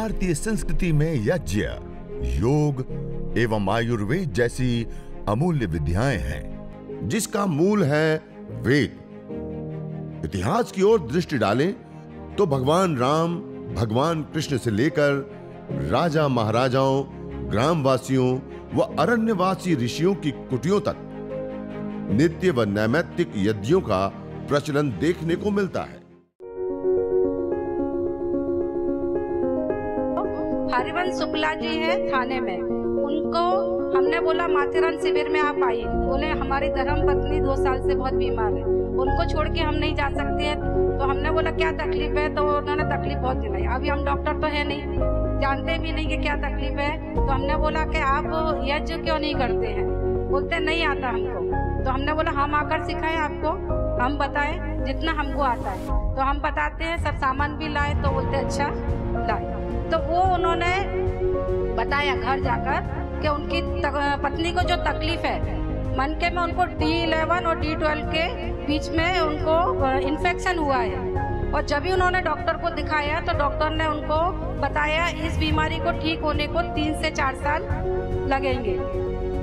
भारतीय संस्कृति में यज्ञ, योग एवं आयुर्वेद जैसी अमूल्य विद्याएं हैं, जिसका मूल है वेद। इतिहास की ओर दृष्टि डालें तो भगवान राम, भगवान कृष्ण से लेकर राजा महाराजाओं, ग्रामवासियों व अरण्यवासी ऋषियों की कुटियों तक नित्य व नैमित्तिक यज्ञों का प्रचलन देखने को मिलता है। हरिवंश शुक्ला जी है थाने में, उनको हमने बोला माथेरान शिविर में आप आइए। बोले हमारी धर्म पत्नी 2 साल से बहुत बीमार है, उनको छोड़ के हम नहीं जा सकते हैं। तो हमने बोला क्या तकलीफ है, तो उन्होंने तकलीफ बहुत गिनाई। अभी हम डॉक्टर तो है नहीं, जानते भी नहीं कि क्या तकलीफ है। तो हमने बोला कि आप यज्ञ क्यों नहीं करते हैं? बोलते नहीं आता हमको। तो हमने बोला हम आकर सिखाएं आपको, हम बताएं जितना हमको आता है। तो हम बताते हैं, सब सामान भी लाए। तो बोलते अच्छा लाए। तो वो उन्होंने बताया घर जाकर कि उनकी पत्नी को जो तकलीफ है मन के में, उनको D11 और D12 के बीच में उनको इन्फेक्शन हुआ है। और जब भी उन्होंने डॉक्टर को दिखाया तो डॉक्टर ने उनको बताया इस बीमारी को ठीक होने को 3 से 4 साल लगेंगे।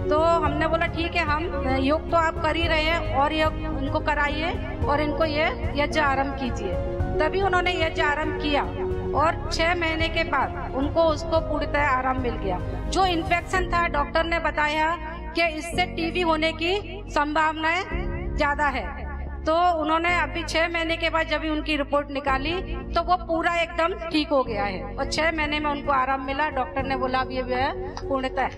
तो हमने बोला ठीक है, हम योग तो आप कर ही रहे हैं और योग उनको कराइए और इनको ये यज्ञ आरंभ कीजिए। तभी उन्होंने यज्ञ आरंभ किया और 6 महीने के बाद उनको उसको पूर्णतः आराम मिल गया। जो इन्फेक्शन था डॉक्टर ने बताया कि इससे टीबी होने की संभावनाएं ज्यादा है। तो उन्होंने अभी 6 महीने के बाद जब उनकी रिपोर्ट निकाली तो वो पूरा एकदम ठीक हो गया है और 6 महीने में उनको आराम मिला। डॉक्टर ने बोला अब ये पूर्णतः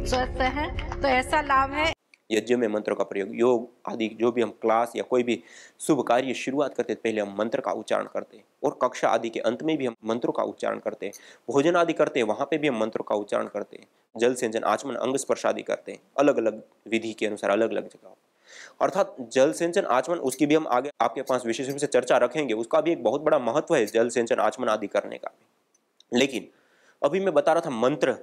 स्वस्थ है। तो ऐसा लाभ है। यज्ञ में मंत्रों का प्रयोग, योग आदि जो भी हम क्लास या कोई भी शुभ कार्य शुरुआत करते हैं, पहले हम मंत्र का उच्चारण करते हैं और कक्षा आदि के अंत में भी हम मंत्रों का उच्चारण करते हैं। भोजन आदि करते हैं, वहां पे भी हम मंत्रों का उच्चारण करते हैं। जल सेंचन, आचमन, अंग स्पर्श आदि करते हैं, अलग अलग विधि के अनुसार अलग अलग जगह। अर्थात जल सेंचन, आचमन, उसकी भी हम आगे आपके पास विशेष रूप से चर्चा रखेंगे। उसका भी एक बहुत बड़ा महत्व है जल सेंचन, आचमन आदि करने का भी। लेकिन अभी मैं बता रहा था मंत्र,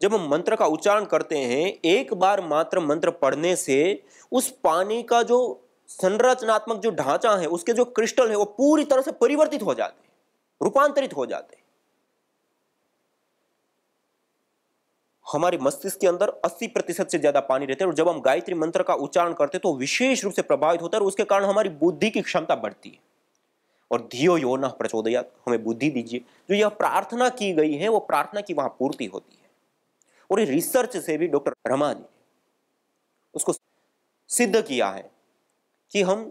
जब हम मंत्र का उच्चारण करते हैं, एक बार मात्र मंत्र पढ़ने से उस पानी का जो संरचनात्मक जो ढांचा है, उसके जो क्रिस्टल है, वो पूरी तरह से परिवर्तित हो जाते हैं, रूपांतरित हो जाते हैं। हमारे मस्तिष्क के अंदर 80% से ज्यादा पानी रहता है और जब हम गायत्री मंत्र का उच्चारण करते हैं तो विशेष रूप से प्रभावित होता है और उसके कारण हमारी बुद्धि की क्षमता बढ़ती है। और धियो यो नः प्रचोदयात्, हमें बुद्धि दीजिए। जो यह प्रार्थना की गई है वो प्रार्थना की वहां पूर्ति होती है। और ये रिसर्च से भी डॉक्टर रमा जी ने उसको सिद्ध किया है कि हम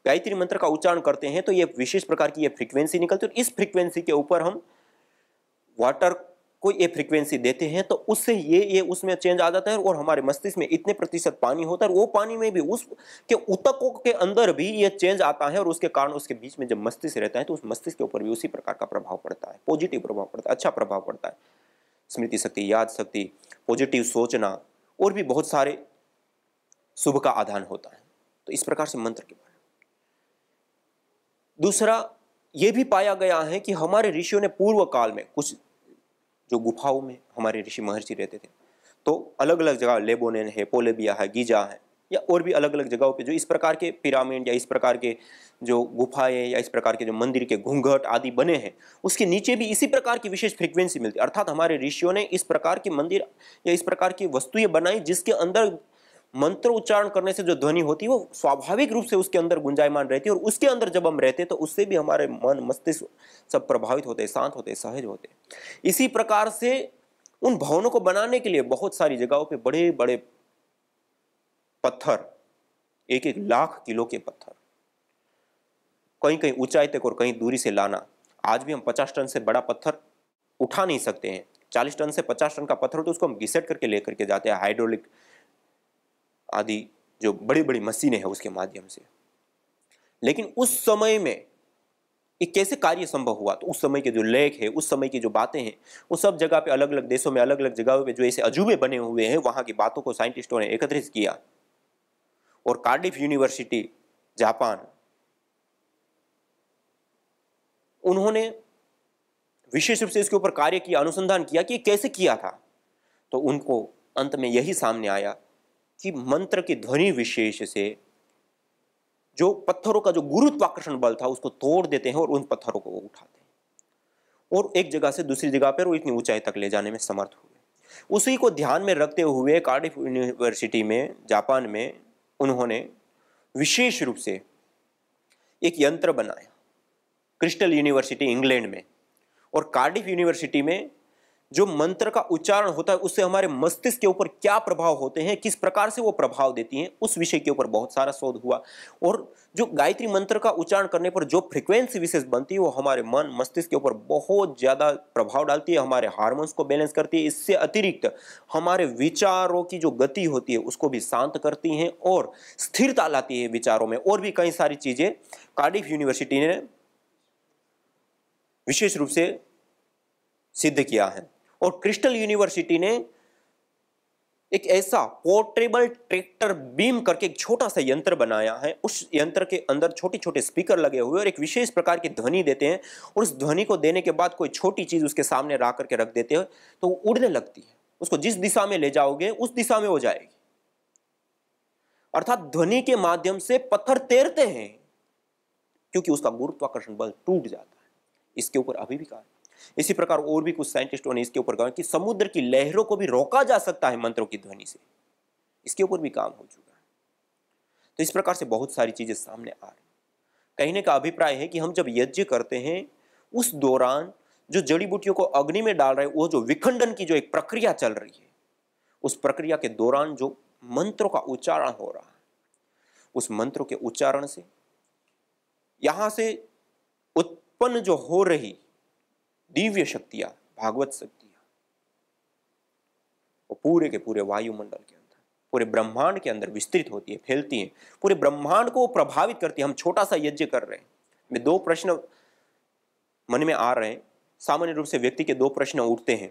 गायत्री मंत्र का उच्चारण करते हैं तो ये विशेष प्रकार की ये फ्रीक्वेंसी निकलती है और इस फ्रीक्वेंसी के ऊपर हम वाटर को ये फ्रीक्वेंसी देते हैं तो उससे ये उसमें चेंज आ जाता है और हमारे मस्तिष्क में इतने प्रतिशत पानी होता है और वो पानी में भी उसके ऊतकों के अंदर भी ये चेंज आता है और उसके कारण उसके बीच में जब मस्तिष्क रहता है तो उस मस्तिष्क के ऊपर भी उसी प्रकार का प्रभाव पड़ता है, पॉजिटिव प्रभाव पड़ता है, अच्छा प्रभाव पड़ता है। स्मृति शक्ति, याद शक्ति, पॉजिटिव सोचना और भी बहुत सारे शुभ का आधान होता है। तो इस प्रकार से मंत्र के बारे में। दूसरा यह भी पाया गया है कि हमारे ऋषियों ने पूर्व काल में कुछ जो गुफाओं में हमारे ऋषि महर्षि रहते थे तो अलग अलग जगह, लेबोनेन है, पोलेबिया है, गीजा है या और भी अलग अलग जगहों पे जो इस प्रकार के पिरामिड या इस प्रकार के जो गुफाएं या इस प्रकार के जो मंदिर के घूंघट आदि बने हैं, उसके नीचे भी इसी प्रकार की विशेष फ्रीक्वेंसी मिलती है। अर्थात हमारे ऋषियों ने इस प्रकार के मंदिर या इस प्रकार की वस्तुएं बनाई जिसके अंदर मंत्र उच्चारण करने से जो ध्वनि होती है वो स्वाभाविक रूप से उसके अंदर गुंजायमान रहती है और उसके अंदर जब हम रहते हैं तो उससे भी हमारे मन मस्तिष्क सब प्रभावित होते हैं, शांत होते हैं, सहज होते हैं। इसी प्रकार से उन भवनों को बनाने के लिए बहुत सारी जगहों पे बड़े बड़े पत्थर, 1-1 लाख किलो के पत्थर, कहीं कहीं ऊंचाई तक और कहीं दूरी से लाना। आज भी हम 50 टन से बड़ा पत्थर उठा नहीं सकते हैं। 40 टन से 50 टन का पत्थर हो तो उसको हम घिसट करके लेकर के जाते हैं, हाइड्रोलिक आदि जो बड़ी बड़ी मशीनें हैं उसके माध्यम से। लेकिन उस समय में ये कैसे कार्य संभव हुआ? तो उस समय के जो लेख है, उस समय की जो बातें हैं, वो सब जगह पे अलग अलग देशों में अलग अलग जगहों पे जो ऐसे अजूबे बने हुए हैं, वहां की बातों को साइंटिस्टों ने एकत्रित किया और कार्डिफ यूनिवर्सिटी जापान, उन्होंने विशेष रूप से इसके ऊपर कार्य किया, अनुसंधान किया कि कैसे किया था। तो उनको अंत में यही सामने आया कि मंत्र की ध्वनि विशेष से जो पत्थरों का जो गुरुत्वाकर्षण बल था उसको तोड़ देते हैं और उन पत्थरों को वो उठाते हैं और एक जगह से दूसरी जगह पर वो इतनी ऊंचाई तक ले जाने में समर्थ हुए। उसी को ध्यान में रखते हुए कार्डिफ यूनिवर्सिटी में, जापान में, उन्होंने विशेष रूप से एक यंत्र बनाया। क्रिस्टल यूनिवर्सिटी इंग्लैंड में और कार्डिफ यूनिवर्सिटी में जो मंत्र का उच्चारण होता है उससे हमारे मस्तिष्क के ऊपर क्या प्रभाव होते हैं, किस प्रकार से वो प्रभाव देती हैं, उस विषय के ऊपर बहुत सारा शोध हुआ। और जो गायत्री मंत्र का उच्चारण करने पर जो फ्रीक्वेंसी विशेष बनती है वो हमारे मन मस्तिष्क के ऊपर बहुत ज्यादा प्रभाव डालती है, हमारे हार्मोन्स को बैलेंस करती है। इससे अतिरिक्त हमारे विचारों की जो गति होती है उसको भी शांत करती हैं और स्थिरता लाती है विचारों में। और भी कई सारी चीजें कार्डिफ यूनिवर्सिटी ने विशेष रूप से सिद्ध किया है। और क्रिस्टल यूनिवर्सिटी ने एक ऐसा पोर्टेबल ट्रैक्टर बीम करके एक छोटा सा यंत्र बनाया है। उस यंत्र के अंदर छोटे छोटे स्पीकर लगे हुए और एक विशेष प्रकार की ध्वनि देते हैं और उस ध्वनि को देने के बाद कोई छोटी चीज उसके सामने ला करके रख देते हैं तो वो उड़ने लगती है। उसको जिस दिशा में ले जाओगे उस दिशा में वो जाएगी। अर्थात ध्वनि के माध्यम से पत्थर तैरते हैं क्योंकि उसका गुरुत्वाकर्षण बल टूट जाता है। इसके ऊपर अभी भी कहा। इसी प्रकार और भी कुछ साइंटिस्टों ने इसके ऊपर कहा कि समुद्र की लहरों को भी रोका जा सकता है मंत्रों की ध्वनि से। इसके ऊपर भी काम हो चुका है। तो इस प्रकार से बहुत सारी चीजें सामने आ रही। कहने का अभिप्राय है कि हम जब यज्ञ करते हैं उस दौरान जो जड़ी बूटियों को अग्नि में डाल रहे हैं, वो जो विखंडन की जो एक प्रक्रिया चल रही है, उस प्रक्रिया के दौरान जो मंत्रों का उच्चारण हो रहा है, उस मंत्रों के उच्चारण से यहां से उत्पन्न जो हो रही दिव्य शक्तियां, भागवत शक्तियां, वो पूरे के पूरे वायुमंडल के अंदर, पूरे ब्रह्मांड के अंदर विस्तृत होती है, फैलती है, पूरे ब्रह्मांड को प्रभावित करती है। हम छोटा सा यज्ञ कर रहे हैं। में दो प्रश्न मन में आ रहे हैं। सामान्य रूप से व्यक्ति के दो प्रश्न उठते हैं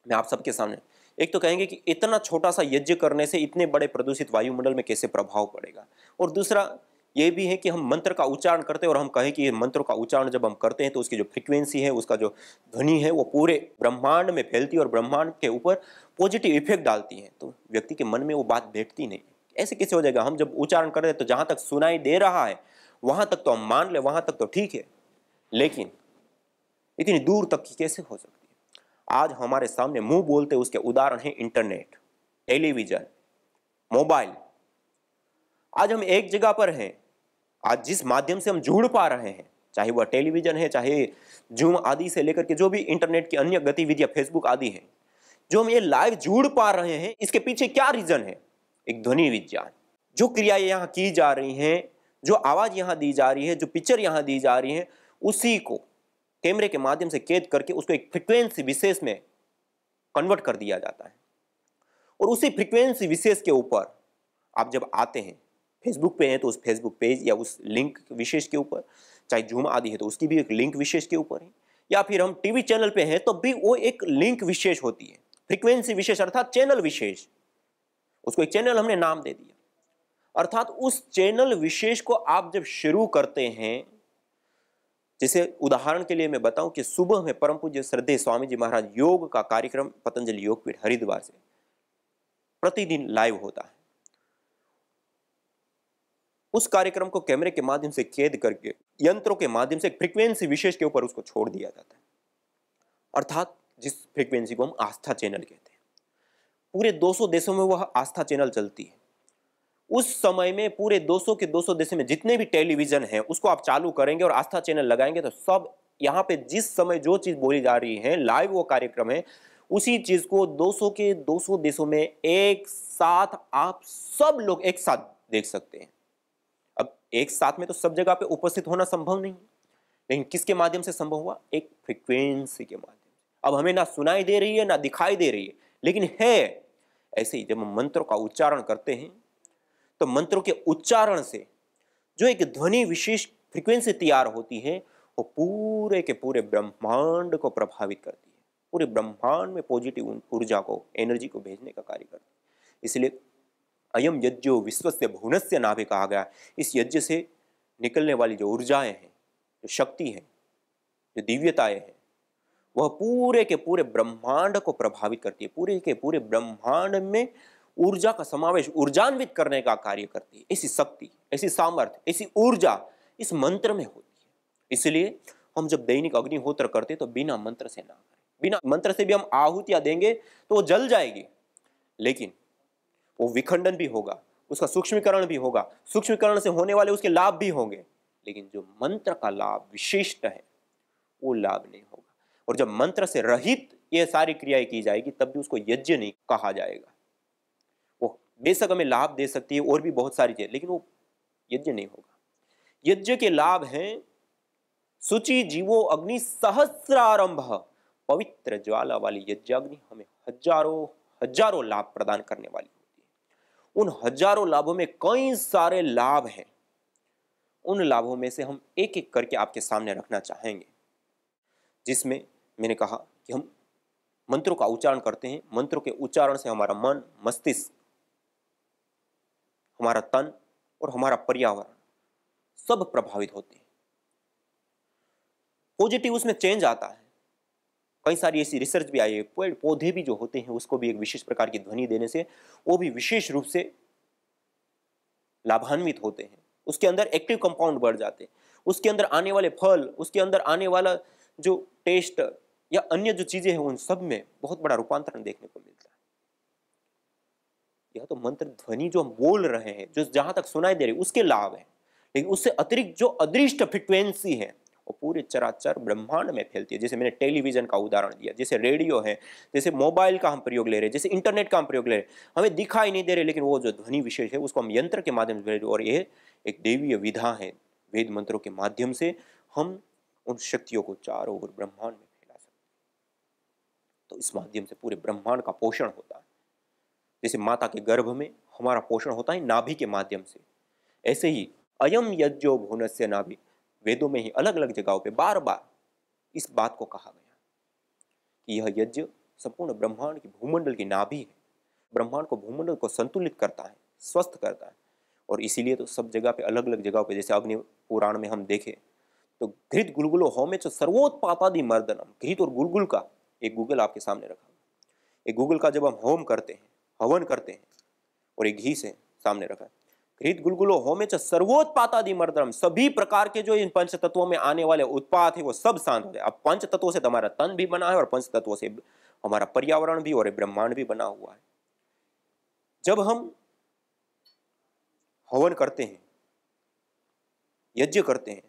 मैं आप सबके सामने। एक तो कहेंगे कि इतना छोटा सा यज्ञ करने से इतने बड़े प्रदूषित वायुमंडल में कैसे प्रभाव पड़ेगा, और दूसरा ये भी है कि हम मंत्र का उच्चारण करते हैं और हम कहें कि ये मंत्र का उच्चारण जब हम करते हैं तो उसकी जो फ्रीक्वेंसी है, उसका जो ध्वनि है, वो पूरे ब्रह्मांड में फैलती है और ब्रह्मांड के ऊपर पॉजिटिव इफेक्ट डालती है। तो व्यक्ति के मन में वो बात बैठती नहीं। ऐसे कैसे हो जाएगा? हम जब उच्चारण कर रहे हैं तो जहां तक सुनाई दे रहा है वहां तक तो हम मान ले, वहां तक तो ठीक है, लेकिन इतनी दूर तक की कैसे हो सकती है? आज हमारे सामने मुंह बोलते उसके उदाहरण है इंटरनेट, टेलीविजन, मोबाइल। आज हम एक जगह पर हैं। आज जिस माध्यम से हम जुड़ पा रहे हैं, चाहे वह टेलीविजन है, चाहे जूम आदि से लेकर के जो भी इंटरनेट की अन्य गतिविधियां, फेसबुक आदि है, जो हम ये लाइव जुड़ पा रहे हैं, इसके पीछे क्या रीजन है? एक ध्वनि विज्ञान। जो क्रियाएं यहां की जा रही हैं, जो आवाज यहां दी जा रही है, जो पिक्चर यहां दी जा रही है, उसी को कैमरे के माध्यम से कैद करके उसको एक फ्रीक्वेंसी विशेष में कन्वर्ट कर दिया जाता है। और उसी फ्रीक्वेंसी विशेष के ऊपर आप जब आते हैं, फेसबुक पे हैं तो उस फेसबुक पेज या उस लिंक विशेष के ऊपर, चाहे जूम आदि है तो उसकी भी एक लिंक विशेष के ऊपर है, या फिर हम टीवी चैनल पे हैं तो भी वो एक लिंक विशेष होती है, फ्रीक्वेंसी विशेष अर्थात चैनल विशेष। उसको एक चैनल हमने नाम दे दिया। अर्थात उस चैनल विशेष को आप जब शुरू करते हैं, जैसे उदाहरण के लिए मैं बताऊं कि सुबह में परम पूज्य श्रद्धेय स्वामी जी महाराज योग का कार्यक्रम पतंजलि योगपीठ हरिद्वार से प्रतिदिन लाइव होता है। उस कार्यक्रम को कैमरे के माध्यम से कैद करके यंत्रों के माध्यम से एक फ्रीक्वेंसी विशेष के ऊपर उसको छोड़ दिया जाता है। अर्थात जिस फ्रीक्वेंसी को हम आस्था चैनल कहते हैं, पूरे 200 देशों में वह आस्था चैनल चलती है। उस समय में पूरे 200 के 200 देशों में जितने भी टेलीविजन है उसको आप चालू करेंगे और आस्था चैनल लगाएंगे तो सब यहाँ पे जिस समय जो चीज बोली जा रही है, लाइव वो कार्यक्रम है, उसी चीज को 200 के 200 देशों में एक साथ आप सब लोग एक साथ देख सकते हैं। अब एक साथ में तो सब जगह पे उपस्थित होना संभव नहीं, लेकिन किसके माध्यम से संभव हुआ? एक फ्रीक्वेंसी के माध्यम से। अब हमें ना सुनाई दे रही है ना दिखाई दे रही है, लेकिन है। ऐसे ही जब हम मंत्रों का उच्चारण करते हैं तो मंत्रों के उच्चारण से जो एक ध्वनि विशेष फ्रीक्वेंसी तैयार होती है वो पूरे के पूरे ब्रह्मांड को प्रभावित करती है, पूरे ब्रह्मांड में पॉजिटिव ऊर्जा को, एनर्जी को भेजने का कार्य करती है। इसलिए अयम यज्ञो विश्वस्य भुवनस्य नाभि कहा गया। इस यज्ञ से निकलने वाली जो ऊर्जाएं हैं, जो शक्ति है, जो दिव्यताएं हैं, वह पूरे के पूरे ब्रह्मांड को प्रभावित करती है। पूरे के पूरे ब्रह्मांड में ऊर्जा का समावेश, ऊर्जान्वित करने का कार्य करती है। ऐसी शक्ति, ऐसी सामर्थ्य, ऐसी ऊर्जा इस मंत्र में होती है। इसलिए हम जब दैनिक अग्निहोत्र करते तो बिना मंत्र से ना करें। बिना मंत्र से भी हम आहुतियां देंगे तो वो जल जाएगी, लेकिन वो विखंडन भी होगा, उसका सूक्ष्मीकरण भी होगा, सूक्ष्मीकरण से होने वाले उसके लाभ भी होंगे, लेकिन जो मंत्र का लाभ विशिष्ट है वो लाभ नहीं होगा। और जब मंत्र से रहित ये सारी क्रियाएं की जाएगी तब भी उसको यज्ञ नहीं कहा जाएगा। वो बेशक हमें लाभ दे सकती है और भी बहुत सारी चीजें, लेकिन वो यज्ञ नहीं होगा। यज्ञ के लाभ हैं शुचि जीवो अग्नि सहस्रारंभ, पवित्र ज्वाला वाली यज्ञाग्नि हमें हजारों हजारों लाभ प्रदान करने वाली होती है। उन हजारों लाभों में कई सारे लाभ हैं। उन लाभों में से हम एक एक करके आपके सामने रखना चाहेंगे, जिसमें मैंने कहा कि हम मंत्रों का उच्चारण करते हैं। मंत्रों के उच्चारण से हमारा मन, मस्तिष्क, हमारा तन और हमारा पर्यावरण सब प्रभावित होते हैं। पॉजिटिव उसमें चेंज आता है। कई सारी ऐसी रिसर्च भी आई है, पेड़ पौधे भी जो होते हैं उसको भी एक विशेष प्रकार की ध्वनि देने से वो भी विशेष रूप से लाभान्वित होते हैं। उसके अंदर एक्टिव कंपाउंड बढ़ जाते हैं, उसके अंदर आने वाले फल, उसके अंदर आने वाला जो टेस्ट या अन्य जो चीजें हैं उन सब में बहुत बड़ा रूपांतरण देखने को मिलता है। यह तो मंत्र ध्वनि जो हम बोल रहे हैं, जो जहां तक सुनाई दे रही है उसके लाभ है, लेकिन उससे अतिरिक्त जो अदृष्ट फ्रिक्वेंसी है वो पूरे चराचर ब्रह्मांड में फैलती है। जैसे मैंने टेलीविजन का उदाहरण दिया, जैसे रेडियो है, जैसे मोबाइल का हम प्रयोग ले रहे हैं, जैसे इंटरनेट का हम प्रयोग ले रहे हैं, हमें दिखाई नहीं दे रहे, लेकिन वो जो ध्वनि विशेष है उसको हम यंत्र के माध्यम से, और यह एक दैवीय विधा है, वेद मंत्रों के माध्यम से हम उन शक्तियों को चारों ओर ब्रह्मांड में फैला सकते हैं। तो इस माध्यम से पूरे ब्रह्मांड का पोषण होता है। जैसे माता के गर्भ में हमारा पोषण होता है नाभि के माध्यम से, ऐसे ही अयम यज्ञो भुवनस्य नाभि, वेदों में ही अलग अलग जगहों पे बार बार इस बात को कहा गया कि यह यज्ञ संपूर्ण ब्रह्मांड की भूमंडल की नाभि है। ब्रह्मांड को, भूमंडल को संतुलित करता है, स्वस्थ करता है। और इसीलिए तो सब जगह पे, अलग अलग जगहों पे, जैसे अग्नि पुराण में हम देखें तो घृत गुलगुलो होमे च सर्वोत्पातादि मर्दनम, घृत और गुलगुल का एक गूगल आपके सामने रखा। एक गूगल का जब हम होम करते हैं, हवन करते हैं, और एक घी से सामने रखा है, घृत गुलगुलो होमे च सर्वोत्पातादि मर्दनम, सभी प्रकार के जो इन पंच तत्वों में आने वाले उत्पात है वो सब शांत हो जाए। अब पंच तत्वों से तो हमारा तन भी बना है और पंच तत्वों से हमारा पर्यावरण भी और ब्रह्मांड भी बना हुआ है। जब हम हवन करते हैं, यज्ञ करते हैं,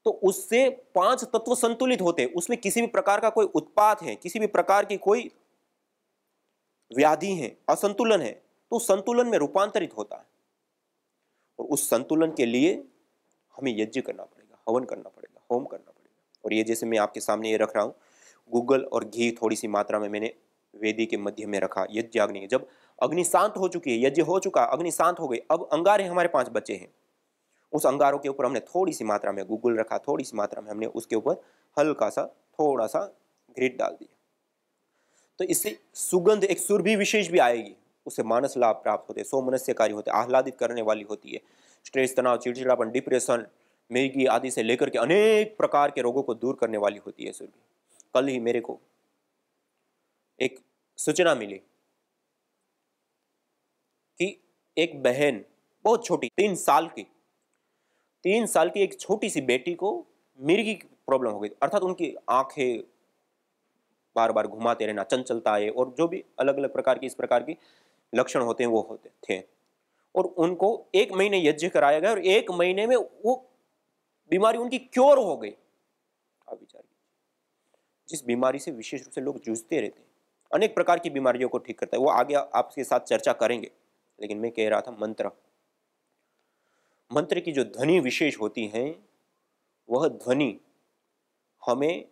तो उससे पांच तत्व संतुलित होते हैं। उसमें किसी भी प्रकार का कोई उत्पात है, किसी भी प्रकार की कोई व्याधि है, असंतुलन है, तो संतुलन में रूपांतरित होता है। और उस संतुलन के लिए हमें यज्ञ करना पड़ेगा, हवन करना पड़ेगा, होम करना पड़ेगा। और ये जैसे मैं आपके सामने ये रख रहा हूँ, गूगल और घी थोड़ी सी मात्रा में मैंने वेदी के मध्य में रखा, यज्ञ अग्नि। जब अग्नि शांत हो चुकी है, यज्ञ हो चुका, अग्नि शांत हो गई, अब अंगारे हमारे 5 बचे हैं। उस अंगारों के ऊपर हमने थोड़ी सी मात्रा में गूगल रखा, थोड़ी सी मात्रा में हमने उसके ऊपर हल्का सा थोड़ा सा घृत डाल दिया। तो इससे सुगंध, एक सुरभि विशेष भी आएगी, उससे मानस लाभ प्राप्त होते हैं, सौमनस्यकारी होते हैं, आह्लादित करने वाली होती है। स्ट्रेस, तनाव, चिड़चिड़ापन, डिप्रेशन, मिर्गी आदि से लेकर के अनेक प्रकार के रोगों को दूर करने वाली होती है सुरभि। कल ही मेरे को एक सूचना मिली कि एक बहन, बहुत छोटी, 3 साल की एक छोटी सी बेटी को मिर्गी की प्रॉब्लम हो गई। अर्थात उनकी आंखें बार बार घुमाते रहना, चंचलता है, और जो भी अलग अलग प्रकार की इस प्रकार की लक्षण होते हैं वो होते थे। और उनको 1 महीने यज्ञ कराया गया और 1 महीने में वो बीमारी उनकी क्योर हो गई। आप विचार कीजिए, जिस बीमारी से विशेष रूप से लोग जूझते रहते हैं, अनेक प्रकार की बीमारियों को ठीक करता है, वो आगे आपके साथ चर्चा करेंगे। लेकिन मैं कह रहा था मंत्र की जो ध्वनि विशेष होती है, वह ध्वनि हमें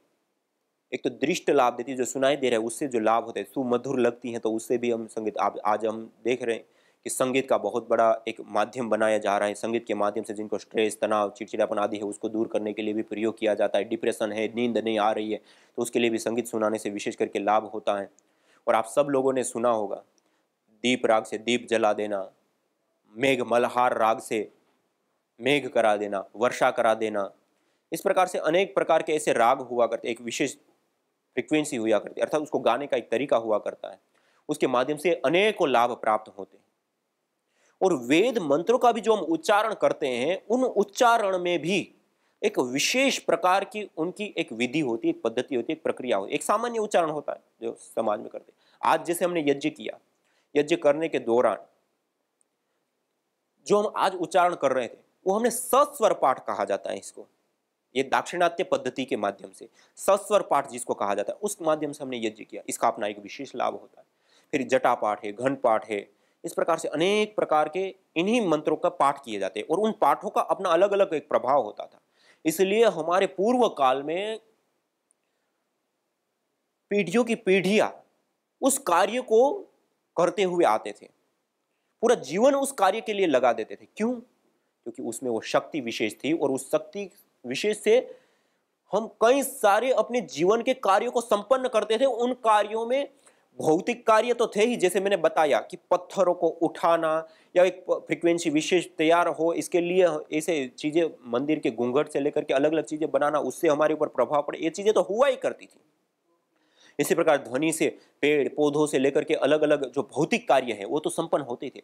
एक तो दृष्ट लाभ देती है, जो सुनाई दे रहा है उससे जो लाभ होता है, सुमधुर लगती है, तो उससे भी हम संगीत, आज हम देख रहे हैं कि संगीत का बहुत बड़ा एक माध्यम बनाया जा रहा है। संगीत के माध्यम से जिनको स्ट्रेस, तनाव, चिड़चिड़ापन आदि है उसको दूर करने के लिए भी प्रयोग किया जाता है। डिप्रेशन है, नींद नहीं आ रही है, तो उसके लिए भी संगीत सुनाने से विशेष करके लाभ होता है। और आप सब लोगों ने सुना होगा, दीप राग से दीप जला देना, मेघ मल्हार राग से मेघ करा देना, वर्षा करा देना, इस प्रकार से अनेक प्रकार के ऐसे राग हुआ करते, एक विशेष फ्रिक्वेंसी हुआ करती, अर्थात उसको गाने का एक तरीका हुआ करता है, उसके माध्यम से अनेकों लाभ प्राप्त होते हैं। और वेद मंत्रों का भी जो हम उच्चारण करते हैं, उन उच्चारण में भी एक विशेष प्रकार की उनकी एक विधि होती है, एक पद्धति होती है, एक प्रक्रिया होती है, एक सामान्य उच्चारण होता है जो समाज में करते हैं। आज जैसे हमने यज्ञ किया, यज्ञ करने के दौरान जो हम आज उच्चारण कर रहे थे वो हमने सस्वर पाठ कहा जाता है इसको। ये दाक्षिणात्य पद्धति के माध्यम से सस्वर पाठ जिसको कहा जाता है उस माध्यम से हमने यज्ञ किया, इसका अपना एक विशेष लाभ होता है। फिर जटा पाठ है, घन पाठ है, इस प्रकार से अनेक प्रकार के इन्हीं मंत्रों का पाठ किए जाते हैं और उन पाठों का अपना अलग अलग एक प्रभाव होता था। इसलिए हमारे पूर्व काल में पीढ़ियों की पीढ़ियां उस कार्य को करते हुए आते थे, पूरा जीवन उस कार्य के लिए लगा देते थे। क्यों? क्योंकि उसमें वो शक्ति विशेष थी और उस शक्ति विशेष से हम कई सारे अपने जीवन के कार्यों को संपन्न करते थे। उन कार्यों में भौतिक कार्य तो थे ही, जैसे मैंने बताया कि पत्थरों को उठाना या एक फ्रीक्वेंसी विशेष तैयार हो, इसके लिए ऐसे चीजें, मंदिर के घूंघट से लेकर के अलग अलग चीजें बनाना, उससे हमारे ऊपर प्रभाव पड़े, ये चीजें तो हुआ ही करती थी। इसी प्रकार ध्वनि से, पेड़ पौधों से लेकर के अलग अलग जो भौतिक कार्य है वो तो संपन्न होते थे,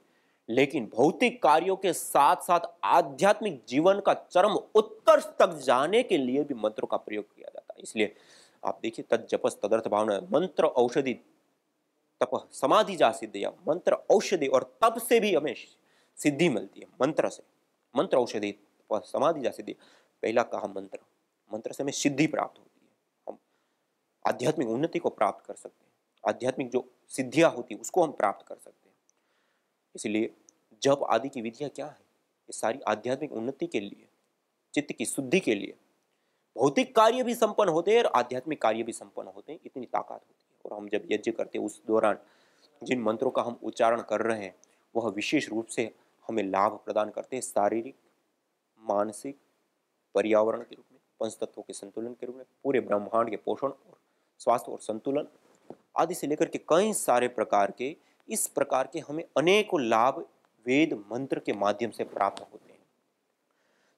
लेकिन भौतिक कार्यों के साथ साथ आध्यात्मिक जीवन का चरम उत्कर्ष तक जाने के लिए भी मंत्रों का प्रयोग किया जाता है। इसलिए आप देखिए, तज्जपस तदर्थ भावना, मंत्र औषधि तप समाधि जा सिद्धिया, मंत्र औषधि और तप से भी हमें सिद्धि मिलती है। मंत्र से, मंत्र औषधि तप समाधि जा सिद्धि, पहला कहा मंत्र, मंत्र से हमें सिद्धि प्राप्त होती है, हम आध्यात्मिक उन्नति को प्राप्त कर सकते हैं, आध्यात्मिक जो सिद्धियां होती है उसको हम प्राप्त कर सकते हैं। इसलिए जप आदि की विधियां क्या है? ये सारी आध्यात्मिक उन्नति के लिए, चित्त की शुद्धि के लिए। भौतिक कार्य भी संपन्न होते हैं और आध्यात्मिक कार्य भी संपन्न होते हैं, इतनी ताकत होती है। और हम जब यज्ञ करते हैं उस दौरान जिन मंत्रों का हम उच्चारण कर रहे हैं वह विशेष रूप से हमें लाभ प्रदान करते हैं, शारीरिक, मानसिक, पर्यावरण के रूप में, पंच तत्वों के संतुलन के रूप में, पूरे ब्रह्मांड के पोषण और स्वास्थ्य और संतुलन आदि से लेकर के कई सारे प्रकार के, इस प्रकार के हमें अनेकों लाभ वेद मंत्र के माध्यम से प्राप्त होते हैं।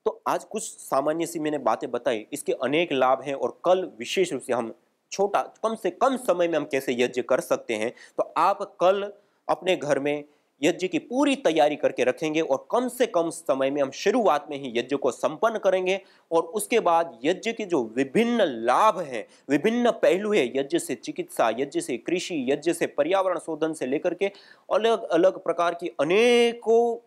तो आज कुछ सामान्य सी मैंने बातें बताई, इसके अनेक लाभ हैं और कल विशेष रूप से हम छोटा, कम से कम समय में हम कैसे यज्ञ कर सकते हैं, तो आप कल अपने घर में यज्ञ की पूरी तैयारी करके रखेंगे और कम से कम समय में हम शुरुआत में ही यज्ञ को संपन्न करेंगे। और उसके बाद यज्ञ के जो विभिन्न लाभ हैं, विभिन्न पहलू है, यज्ञ से चिकित्सा, यज्ञ से कृषि, यज्ञ से पर्यावरण शोधन से लेकर के अलग अलग प्रकार की अनेकों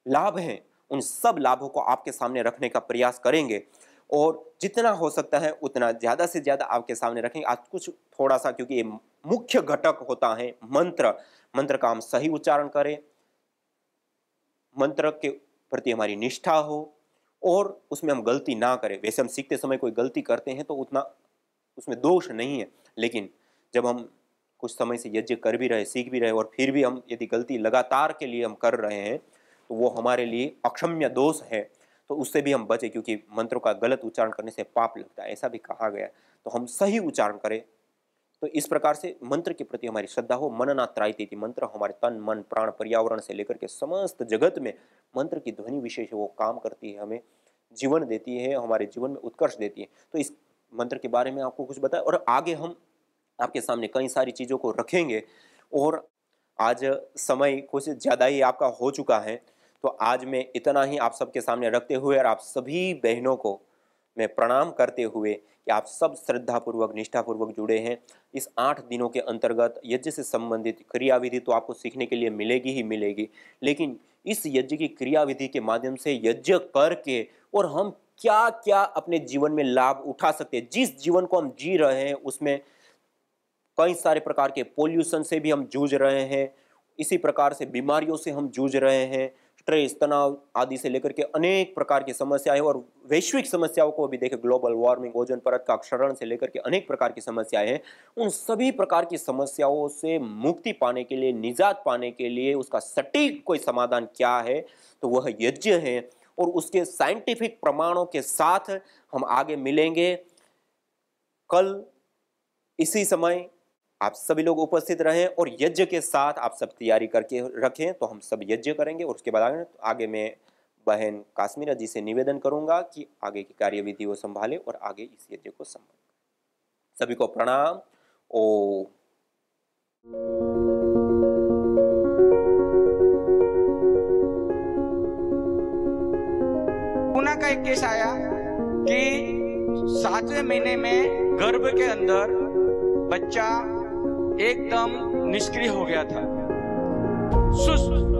लाभ हैं, उन सब लाभों को आपके सामने रखने का प्रयास करेंगे और जितना हो सकता है उतना ज्यादा से ज्यादा आपके सामने रखेंगे। आज कुछ थोड़ा सा, क्योंकि ये मुख्य घटक होता है मंत्र, मंत्र का हम सही उच्चारण करें, मंत्र के प्रति हमारी निष्ठा हो और उसमें हम गलती ना करें। वैसे हम सीखते समय कोई गलती करते हैं तो उतना उसमें दोष नहीं है, लेकिन जब हम कुछ समय से यज्ञ कर भी रहे, सीख भी रहे और फिर भी हम यदि गलती लगातार के लिए हम कर रहे हैं तो वो हमारे लिए अक्षम्य दोष है, तो उससे भी हम बचें, क्योंकि मंत्रों का गलत उच्चारण करने से पाप लगता है, ऐसा भी कहा गया। तो हम सही उच्चारण करें। तो इस प्रकार से मंत्र के प्रति हमारी श्रद्धा हो। मनना त्रायती थी, मंत्र हमारे तन मन प्राण पर्यावरण से लेकर के समस्त जगत में मंत्र की ध्वनि विशेष है, वो काम करती है, हमें जीवन देती है, हमारे जीवन में उत्कर्ष देती है। तो इस मंत्र के बारे में आपको कुछ बताया और आगे हम आपके सामने कई सारी चीज़ों को रखेंगे। और आज समय कुछ ज़्यादा ही आपका हो चुका है, तो आज मैं इतना ही आप सबके सामने रखते हुए और आप सभी बहनों को मैं प्रणाम करते हुए कि आप सब श्रद्धापूर्वक निष्ठापूर्वक जुड़े हैं। इस 8 दिनों के अंतर्गत यज्ञ से संबंधित क्रियाविधि तो आपको सीखने के लिए मिलेगी ही मिलेगी, लेकिन इस यज्ञ की क्रियाविधि के माध्यम से यज्ञ करके और हम क्या क्या अपने जीवन में लाभ उठा सकते हैं। जिस जीवन को हम जी रहे हैं उसमें कई सारे प्रकार के पोल्यूशन से भी हम जूझ रहे हैं, इसी प्रकार से बीमारियों से हम जूझ रहे हैं, स्ट्रेस, तनाव आदि से लेकर के अनेक प्रकार की समस्याएं और वैश्विक समस्याओं को भी देखें, ग्लोबल वार्मिंग, ओजोन परत का क्षरण से लेकर के अनेक प्रकार की समस्याएं हैं। उन सभी प्रकार की समस्याओं से मुक्ति पाने के लिए, निजात पाने के लिए उसका सटीक कोई समाधान क्या है, तो वह यज्ञ है। और उसके साइंटिफिक प्रमाणों के साथ हम आगे मिलेंगे। कल इसी समय आप सभी लोग उपस्थित रहें और यज्ञ के साथ आप सब तैयारी करके रखें, तो हम सब यज्ञ करेंगे। और उसके बाद आगे मैं बहन काश्मीरा जी से निवेदन करूंगा कि आगे की कार्यविधि वो संभाले और आगे इस यज्ञ को संभाले। सभी को प्रणाम। ओ पूना का एक केस आया कि 7वें महीने में गर्भ के अंदर बच्चा एकदम निष्क्रिय हो गया था,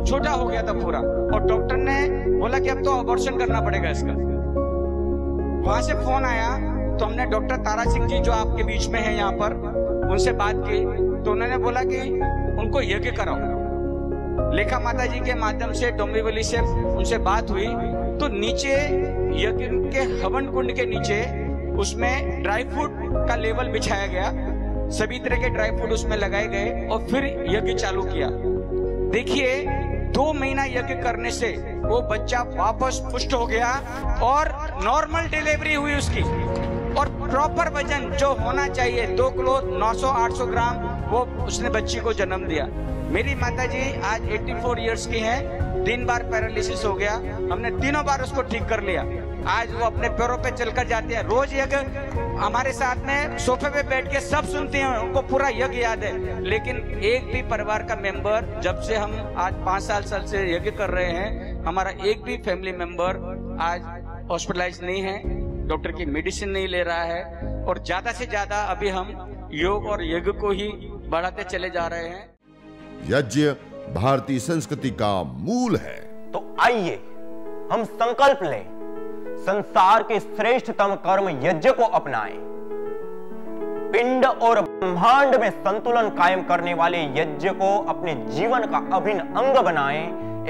छोटा हो गया था पूरा, और डॉक्टर ने बोला कि अब तो अबॉर्शन करना पड़ेगा इसका। वहां से फोन आया तो हमने डॉक्टर तारा सिंह जी जो आपके बीच में है यहाँ पर, उनसे बात की तो उन्होंने बोला कि उनको यज्ञ कराओ। लेखा माता जी के माध्यम से डोंबिवली से उनसे बात हुई तो नीचे यज्ञ के हवन कुंड के नीचे उसमें ड्राई फ्रूट का लेवल बिछाया गया, सभी तरह के ड्राई फ्रूट उसमें लगाए गए और फिर यज्ञ चालू किया। देखिए 2 महीना यज्ञ करने से वो बच्चा वापस पुष्ट हो गया और नॉर्मल डिलीवरी हुई उसकी, और प्रॉपर वजन जो होना चाहिए 2 किलो 900-800 ग्राम वो उसने बच्ची को जन्म दिया। मेरी माताजी आज 84 इयर्स की हैं, 3 बार पैरालिसिस हो गया, हमने 3 बार उसको ठीक कर लिया। आज वो अपने पैरों पे चलकर जाते हैं। रोज यज्ञ हमारे साथ में सोफे पे बैठ के सब सुनते हैं, उनको पूरा यज्ञ याद है। लेकिन एक भी परिवार का मेंबर, जब से हम आज 5 साल से यज्ञ कर रहे हैं, हमारा एक भी फैमिली मेंबर आज हॉस्पिटलाइज नहीं है, डॉक्टर की मेडिसिन नहीं ले रहा है, और ज्यादा से ज्यादा अभी हम योग और यज्ञ को ही बढ़ाते चले जा रहे हैं। यज्ञ भारतीय संस्कृति का मूल है। तो आइए हम संकल्प लें, संसार के श्रेष्ठतम कर्म यज्ञ को अपनाएं, पिंड और ब्रह्मांड में संतुलन कायम करने वाले यज्ञ को अपने जीवन का अभिन्न अंग बनाएं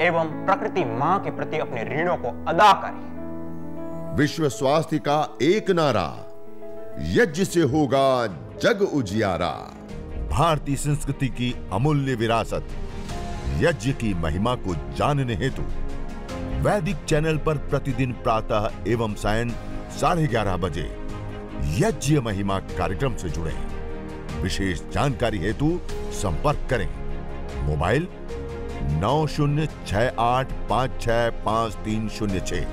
एवं प्रकृति मां के प्रति अपने ऋणों को अदा करें। विश्व स्वास्थ्य का एक नारा, यज्ञ से होगा जग उजियारा। भारतीय संस्कृति की अमूल्य विरासत यज्ञ की महिमा को जानने हेतु वैदिक चैनल पर प्रतिदिन प्रातः एवं सायं 11:30 बजे यज्ञ महिमा कार्यक्रम से जुड़े। विशेष जानकारी हेतु संपर्क करें। मोबाइल 9068565306।